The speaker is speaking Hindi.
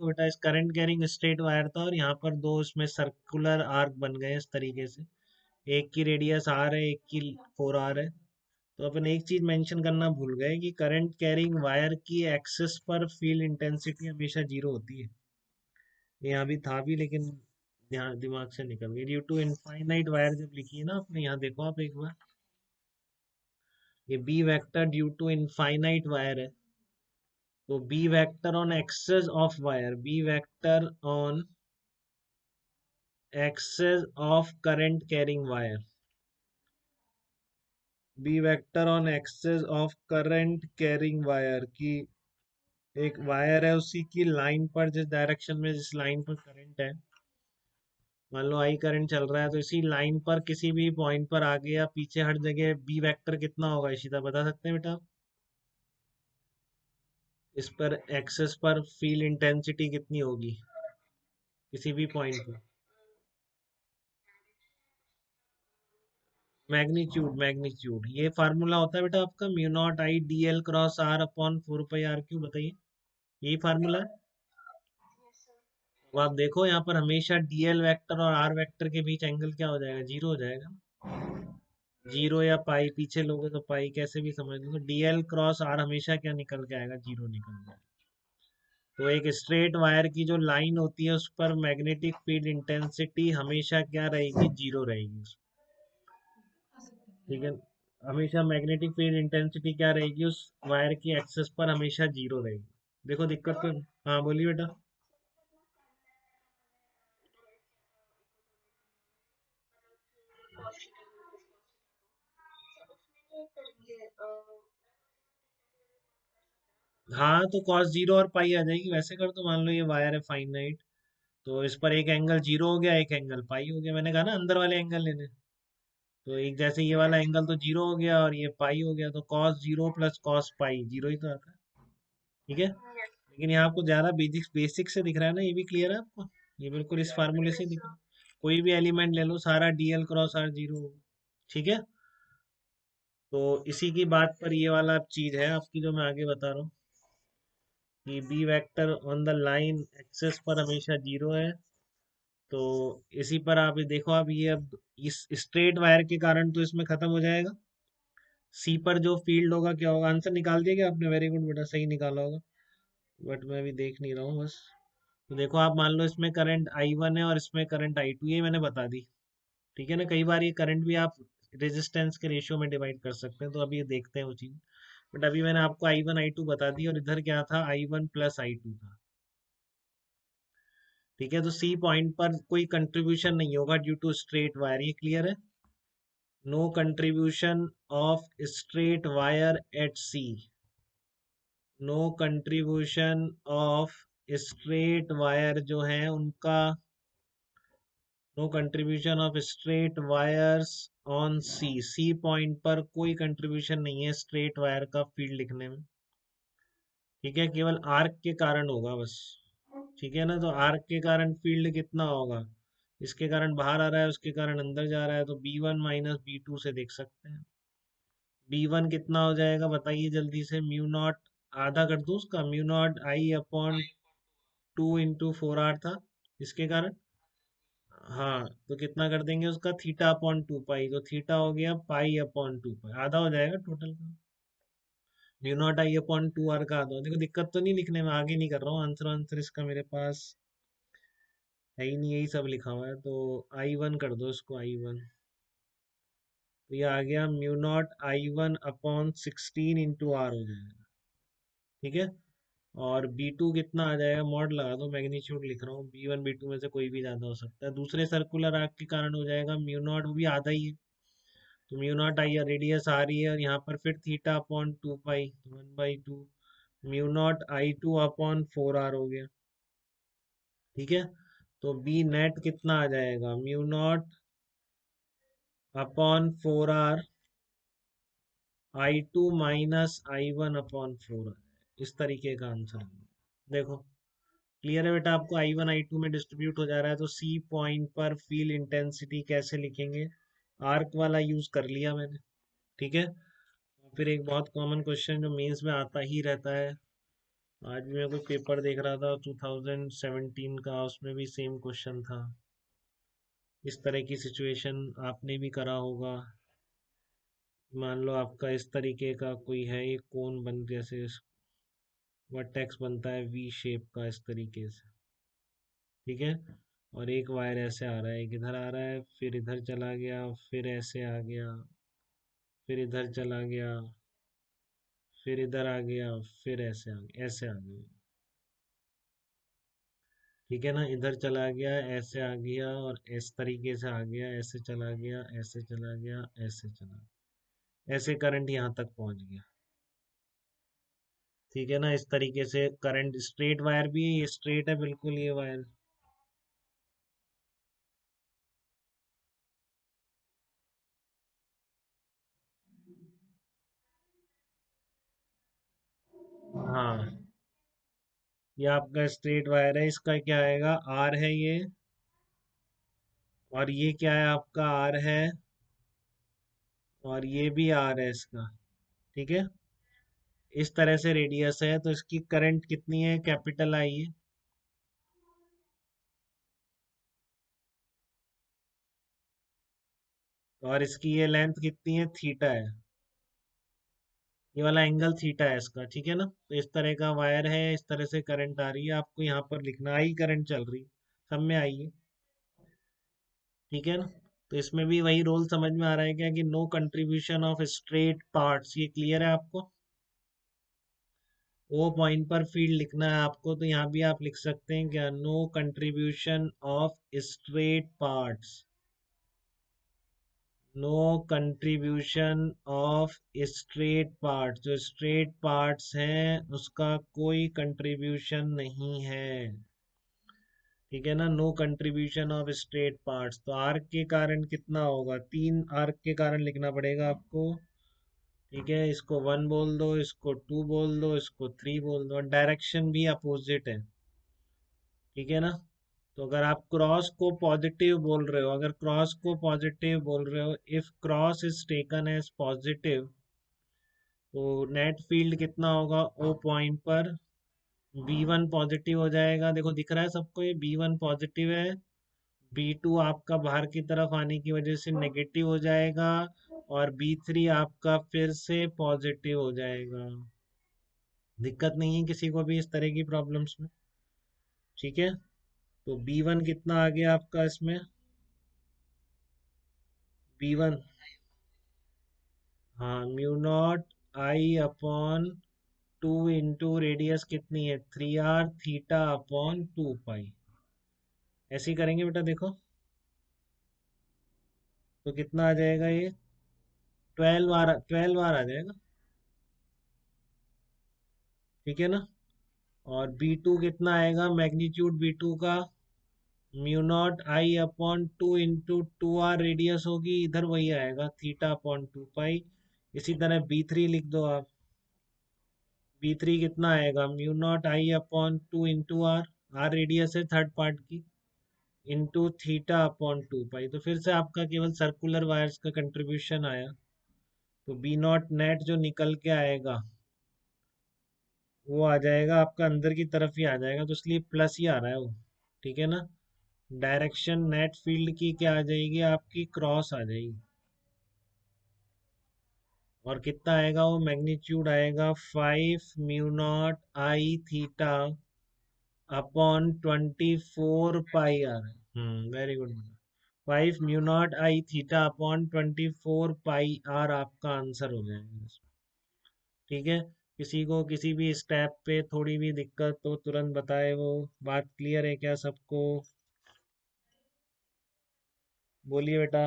देखो बेटा, इस करंट कैरिंग स्ट्रेट वायर था और यहाँ पर दो इसमें सर्कुलर आर्क बन गए इस तरीके से। एक की रेडियस आर है, एक की 4r है। तो अपन एक चीज मेंशन करना भूल गए कि करंट कैरिंग वायर की एक्सिस पर फील्ड इंटेंसिटी हमेशा जीरो होती है। ये यहाँ भी था भी, लेकिन ध्यान दिमाग से निकल गई। ड्यू टू इनफाइनाइट वायर जब लिखी है ना आपने, यहाँ देखो आप एक बार, ये B vector due to infinite wire है। तो B vector on axis of wire, B vector on axis of current carrying wire, B vector on axis of current carrying wire की एक वायर है, उसी की लाइन पर जिस डायरेक्शन में जिस लाइन पर करंट है, मान लो आई करंट चल रहा है, तो इसी लाइन पर किसी भी पॉइंट पर आगे या पीछे हर जगह बी वेक्टर कितना होगा इशिता, बता सकते हैं बेटा? इस पर एक्सेस पर फील्ड इंटेंसिटी कितनी होगी किसी भी पॉइंट पर? मैग्नीट्यूड, मैग्नीट्यूड ये फार्मूला होता है बेटा आपका, mu naught I D L cross R upon 4 pi r cube. बताइए, यही फार्मूला है। तो आप देखो यहाँ पर हमेशा डीएल वेक्टर और आर वेक्टर के बीच एंगल क्या हो जाएगा, जीरो हो जाएगा। जीरो या पाई, पीछे लोगे तो पाई, कैसे भी समझ लो, डीएल क्रॉस आर हमेशा क्या निकल के आएगा, जीरो निकल जाएगा। तो एक स्ट्रेट वायर की जो लाइन होती है उस पर मैग्नेटिक फील्ड इंटेंसिटी हमेशा क्या रहेगी, जीरो रहेगी। ठीक है, हमेशा मैग्नेटिक फील्ड इंटेंसिटी क्या रहेगी उस वायर की एक्सेस पर, हमेशा जीरो रहेगी। देखो दिक्कत तो, हाँ बोलिए बेटा। हाँ तो cos जीरो और पाई आ जाएगी, वैसे कर तो मान लो ये वायर है फाइनाइट, तो इस पर एक एंगल जीरो हो गया, एक एंगल पाई हो गया। मैंने कहा ना अंदर वाले एंगल लेने, तो एक जैसे ये वाला एंगल तो जीरो हो गया और ये पाई हो गया, तो cos zero plus cos pi zero ही तो आता है। ठीक है, लेकिन यहाँ आपको ज्यादा बेसिक बेसिक से दिख रहा है ना, ये भी क्लियर है आपको? ये बिल्कुल इस फार्मूले से दिख रहा है। कोई भी एलिमेंट ले लो, सारा डीएल क्रॉस आर जीरो होगा। ठीक है, तो इसी की बात पर ये वाला चीज है आपकी जो मैं आगे बता रहा हूँ, कि B vector on the line axis पर हमेशा जीरो है। तो इसी पर आप ये देखो, आप ये अब इस स्ट्रेट वायर के कारण तो इसमें खत्म हो जाएगा। सी पर जो फील्ड होगा क्या होगा, आंसर निकाल दिया क्या आपने? वेरी गुड बेटा, सही निकाला होगा, बट मैं अभी देख नहीं रहा हूँ बस। तो देखो आप मान लो इसमें करंट I1 है और इसमें करंट I2, ये मैंने बता दी। ठीक है ना, कई बार ये करंट भी आप रेजिस्टेंस के रेशियो में डिवाइड कर सकते हैं, तो अभी ये देखते हैं वो चीज। बट अभी मैंने आपको I1 I2 बता दी, और इधर क्या था, I1 प्लस I2 था। ठीक है, तो सी पॉइंट पर कोई कंट्रीब्यूशन नहीं होगा ड्यू टू स्ट्रेट वायर, ये क्लियर है? No contribution of straight wire at C, no contribution of straight wire जो है उनका, no contribution of straight wires on C, C point पर कोई कंट्रीब्यूशन नहीं है स्ट्रेट वायर का फील्ड लिखने में। ठीक है, केवल आर्क के कारण होगा बस। ठीक है ना, तो आर्क के कारण फील्ड कितना होगा, इसके कारण बाहर आ रहा है, उसके कारण अंदर जा रहा है, तो B1 माइनस B2 से देख सकते हैं। B1 कितना हो जाएगा बताइए जल्दी से, म्यू नॉट, आधा कर दो उसका, mu naught I upon 2 × 4r था, इसके कारण। हाँ, तो कितना कर देंगे उसका, थीटा अपॉन 2 पाई, तो थीटा हो गया पाई अपॉन 2 पाई, आधा हो जाएगा टोटल का। Mu naught I upon 2r का आधा। देखो दिक्कत तो नहीं लिखने में, आगे नहीं कर रहा हूँ, आंसर आंसर इसका मेरे पास है ही नहीं, यही सब लिखा हुआ है। तो I1 कर दो इसको, I1, तो ये आ गया mu naught I1 upon 16 × r हो जाएगा। ठीक है, और B2 कितना आ जाएगा, मॉड लगा दो, मैग्नीट्यूड लिख रहा हूँ, B1 B2 में से कोई भी ज्यादा हो सकता है, दूसरे सर्कुलर आर्क के कारण हो जाएगा म्यू नॉट, वो भी आधा ही है। तो म्यू नॉट आई रेडियस आ रही है, और यहाँ पर फिर थीटा अपॉन 2 पाई, 1/2, mu naught I2 upon 4r हो गया। ठीक है, तो बी नेट कितना आ जाएगा, mu naught upon 4r I2 minus I1 upon 4r, इस तरीके का आंसर है। देखो क्लियर है बेटा आपको, I1 I2 में डिस्ट्रीब्यूट हो जा रहा है, तो सी पॉइंट पर फील्ड इंटेंसिटी कैसे लिखेंगे, आर्क वाला यूज कर लिया मैंने। ठीक है, फिर एक बहुत कॉमन क्वेश्चन जो मेंस में आता ही रहता है, आज भी मैं कोई पेपर देख रहा था 2017 का, उसमें भी सेम क्वेश्चन था। इस तरह की सिचुएशन आपने भी करा होगा। मान लो आपका इस तरीके का कोई है, एक कोन बन जैसे वर्टेक्स बनता है वी शेप का इस तरीके से, ठीक है। और एक वायर ऐसे आ रहा है, एक इधर आ रहा है, फिर इधर चला गया, फिर ऐसे आ गया, फिर इधर चला गया, फिर इधर आ गया, फिर ऐसे आ गया, ठीक है ना। इधर चला गया, ऐसे आ गया, और इस तरीके से आ गया, ऐसे चला गया, ऐसे चला गया, ऐसे चला गया, ऐसे करंट यहाँ तक पहुंच गया, ठीक है ना। इस तरीके से करंट, स्ट्रेट वायर भी है, ये स्ट्रेट है बिल्कुल ये वायर। हाँ, ये आपका स्ट्रेट वायर है, इसका क्या आएगा, आर है ये, और ये क्या है आपका, आर है, और ये भी आर है इसका, ठीक है। इस तरह से रेडियस है, तो इसकी करंट कितनी है, कैपिटल आई है। और इसकी ये लेंथ कितनी है, थीटा है। ये वाला एंगल थीटा है इसका, ठीक है ना। तो इस तरह का वायर है, इस तरह से करंट आ रही है, आपको यहाँ पर लिखना आई करंट चल रही है, सब में आई है, ठीक है ना। तो इसमें भी वही रोल समझ में आ रहा है क्या, कि no contribution of straight parts, ये क्लियर है आपको। ओ पॉइंट पर फील्ड लिखना है आपको, तो यहाँ भी आप लिख सकते हैं क्या, no contribution of straight parts, no contribution of straight parts, जो स्ट्रेट पार्ट्स हैं उसका कोई कंट्रीब्यूशन नहीं है, ठीक है ना। No contribution of straight parts, तो आर्क के कारण कितना होगा, 3 आर्क के कारण लिखना पड़ेगा आपको, ठीक है। इसको 1 बोल दो, इसको 2 बोल दो, इसको 3 बोल दो, और डायरेक्शन भी अपोजिट है, ठीक है ना। तो अगर आप क्रॉस को पॉजिटिव बोल रहे हो, अगर क्रॉस को पॉजिटिव बोल रहे हो, if cross is taken as positive, तो नेट फील्ड कितना होगा ओ पॉइंट पर, B1 पॉजिटिव हो जाएगा, देखो दिख रहा है सबको, ये B1 पॉजिटिव है, B2 आपका बाहर की तरफ आने की वजह से नेगेटिव हो जाएगा, और B3 आपका फिर से पॉजिटिव हो जाएगा। दिक्कत नहीं है किसी को भी इस तरह की प्रॉब्लम्स में, ठीक है। तो B1 कितना आ गया आपका इसमें, B1, हाँ, mu naught I upon 2 into radius कितनी है, 3R थीटा अपॉन 2 पाई, ऐसे ही करेंगे बेटा, देखो तो कितना आ जाएगा ये, 12 बार आ जाएगा, ठीक है ना। और B2 कितना आएगा, मैग्नीट्यूड B2 का mu naught I upon 2 into 2R radius होगी, इधर वही आएगा थीटा अपॉन 2 पाई। इसी तरह B3 लिख दो आप, B3 कितना आएगा, mu naught I upon 2 into R, R radius है थर्ड पार्ट की, इंटू थीटा अपॉन 2 पाई। तो फिर से आपका केवल सर्कुलर वायर्स का कंट्रीब्यूशन आया, तो बी नॉट नेट जो निकल के आएगा वो आ जाएगा आपका अंदर की तरफ ही आ जाएगा, तो इसलिए प्लस ही आ रहा है वो, ठीक है ना। डायरेक्शन नेट फील्ड की क्या आ जाएगी आपकी, क्रॉस आ जाएगी, और कितना आएगा वो, मैग्नीट्यूड आएगा 5 mu naught I theta upon 24 pi R. Very good, 5 mu naught I theta upon 24 pi R आपका आंसर हो जाएगा, ठीक है। किसी को किसी भी स्टेप पे थोड़ी भी दिक्कत तो तुरंत बताए, वो बात क्लियर है क्या सबको, बोलिए बेटा।